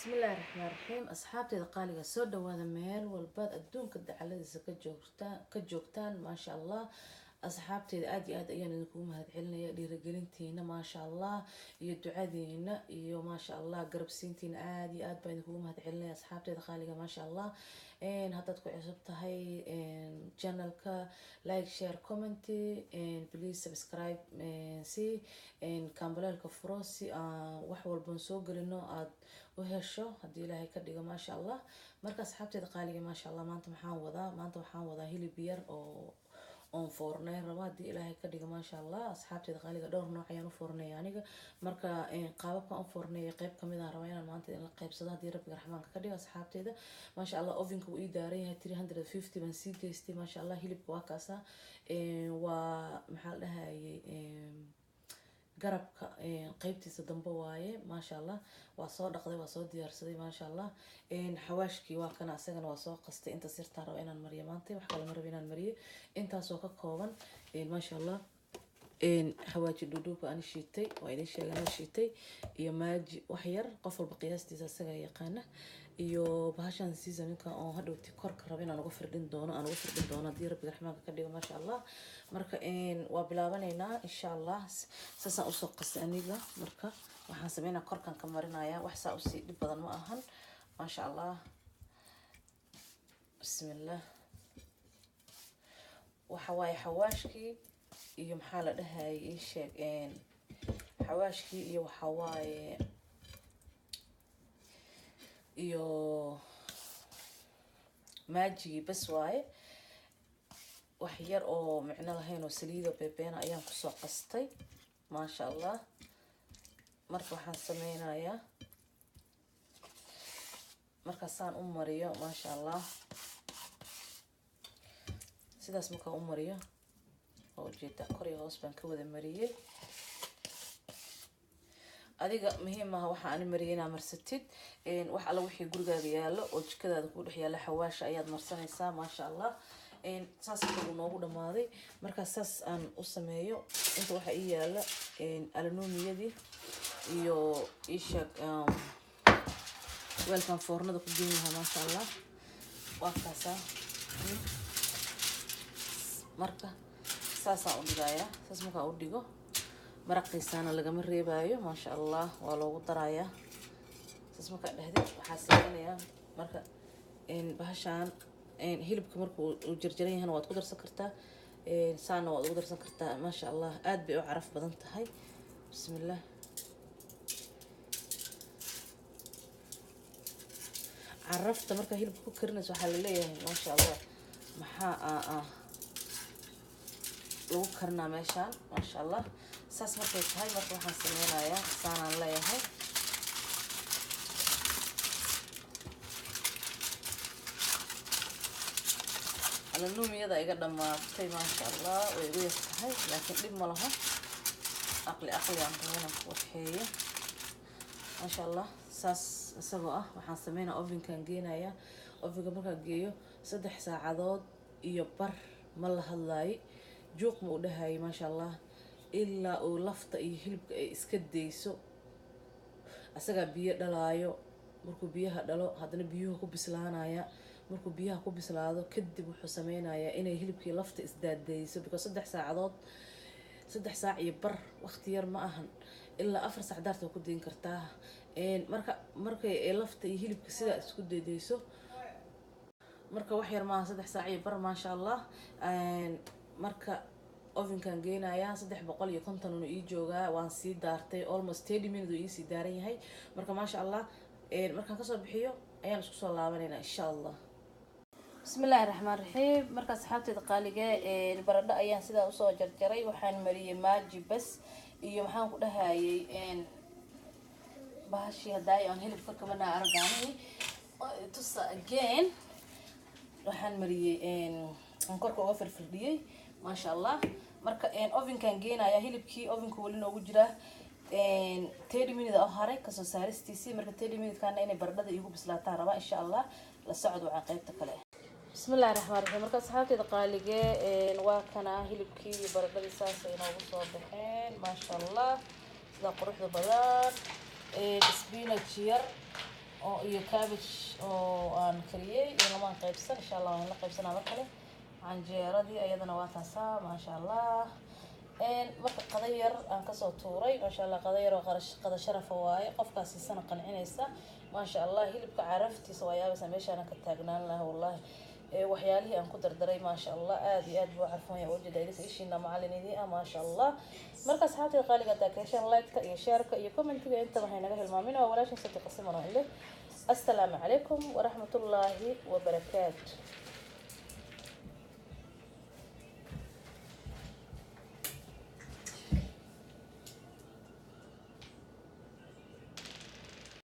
بسم الله الرحمن الرحيم أصحابتي قالوا سودا وهذا ميل والبعض أدون كده على ذا كجوكتان ما شاء الله أصحابتي أدي أيام نكون هاد علنا يدي رجلتينا ما شاء الله يدعادينا يو ما شاء الله قرب سنتين أدي بينكم هاد علنا أصحابتي خالقة ما شاء الله إن هتدخل عصبتها هاي إن channelك لايك شير كومنتي إن بليز سبسكرايب سي إن كامبلالك فروسي وحول بنسوق لأنه وهالشو هدي لهي كديقة ما شاء الله مركز أصحابتي قالقة ما شاء الله ما أنت محاوضة هيلي بير أو on fornay rabaadi ilaahay ka dhigo ma sha Allah asxaabteeda qaaliga dhowr nooc ayaan u fornay aniga marka qaababka aan fornay qayb kamid ah rabaa inaan maanta in la qaybsado hadii rabbiga raxmaanka ka dhigo asxaabteeda ma sha Allah ovenka uu ii daaran yahay 350 baan sii geystay ma sha Allah hilibka waa kaasa waa maxaa la dhahayay garabka qaybtiisa dambe waaye ma sha Allah waa soo dhaqday waa soo diyaarsaday ma sha Allah xawaashkii waa kana asagana waa soo qastay inta sirta rabo inaan mariyo maanta wax kale ma rabo inaan mariyo intaas oo ka kooban ma sha Allah xawaaji duduba aan shiitay waa idin sheegan shiitay iyo maaji wax yar qof walba qiyaastiisa asaga yaqaana iyo bahashan seasonka oo hadhowti korka rabo inaan uga firdhin doono hadii rabbiga raxmaanka ka dhigo ma sha Allah marka waa bilaabaneynaa insha Allah saasan u soo qastay aniga marka waxaan sameeynaa korkan ka marinayaa wax saa u sii dhib badan ma ahan ما شاء الله بسم الله وحواي حواشكي يوم حالة لها يشيك حواشكي يو حواي يو ماجي بس واي وحير او معنا لهينو سليدو بيبينا ايام كسو قستي ما شاء الله مرفو حاسمينا يا markaasaan u mariyo ma sha Allah sidaas marka u mariyo oo jeeda kor iyo hoos baan ka wada mariyay adiga muhiim ah waxa aan mariyayna marsatid wax alla wixii gurigaaga yaalo oo jikadaada ku dhex yaala xawaash ayaad marsanaysaa ma sha Allah saas uu noogu dhamaaday marka saas aan u sameeyo inta waxa ii yaala aluminiyadii iyo ishaq welcome fornada ku geeynaha ma sha Allah waa kaasa marka saasa u dhigaya saas marka u dhigo maraqiisana laga ma reebayo ma sha Allah waa loogu darayaa saas marka dhahdid waxa sameeynaya marka bahashan hilibka markuu uu jarjaran yahay waad ku darsan kartaa saana waad ugu darsan kartaa ma sha Allah aad bay u caraf badan tahay bismillah عرفت مركا هيلب كو كرنس waxa la leeyahay ma sha Allah maxaa lagu karnaa meeshan ma sha Allah saas markay tahay marka waxaan sameeynayaa saanaan leeyahay aluminiyada iga dhamaatay ma sha Allah way u yahay laakiin dib ma laha aqli aan rabana waxeeyo ma sha Allah saas asagoo ah waxaan sameeynaa ovenkan geenaya ovenka marka geeyo 3 saacadood iyo bar ma la hadlaay joog ma u dhahay ma sha Allah ilaa uu lafta iyo hilibka ay iska deyso asaga biyo dhalaayo markuu biyaha dhalo hadana biyuhu ku bislaanaya markuu biyaha ku bislaado kadib wuxuu sameynayaa inay hilibkii lafta isdaadeyso because 3 saacadood 3 saac iyo bar waqti yar ma ahan ilaa 4 saac daarta ku deyn kartaa marka ay lafta iyo hilibka sida isku deedeyso marka wax yar ma 3 saac iyo bar ma sha Allah marka ovenkan geenaya 350 uu ii joogaa waan sii daartay almost 30 minutes uu ii sii daaran yahay marka ma sha Allah markaan ka soo bixiyo ayaan isku soo laabaneynaa insha Allah bismillahir rahmanir rahiim marka asxaabteeda qaaliga baradho ayaan sida u soo jarjaray waxaan mariyay maaji bas iyo waxaan ku dhahayay bahashi haday aan hilibka kamana aragani tusa again waxaan mariyay aan korka uga firfirdiyay ma sha Allah marka ovenkan geenaya hilibkii ovenka wali noogu jira 30 minutes oo haray ka soo saaristiisii marka 30 minutes kana inay baradhada igu bislaataan raba insha Allah la socdo waxa qaybta kale bismillahir rahmanir rahiim marka saxaabteeda qaaliga waa kana hilibkii iyo baradhada saas ay noogu soo baxeen ma sha Allah sida quruxda badan spinach yar oo iyo cabbage oo aan kariyay iyo lamaan qaybsan insha Allah waan la qaybsanaa mar kale canjeeradii ayadana waa taasaa maasha Allah marka qada yar aan kasoo tuuray maasha Allah qada yar oo qada sharaf waaye qofkaasi sana qancinaysa maasha Allah hilibka caraftiisa waa yaabaysa meeshaan ka taagnaan lahaa wallahi waxyaalihii aan ku dardaray maasha Allah aad iyo aad buu carfoon yahay wajida ilis ishiina macalinidii maasha Allah marka asxaabtii qaaliga taagaysan like-ka iyo share-ka iyo comment-ga inta waxay naga hilmaamin oo walaashin Sadiq Qasiman oo ilaa السلام عليكم ورحمة الله وبركاته.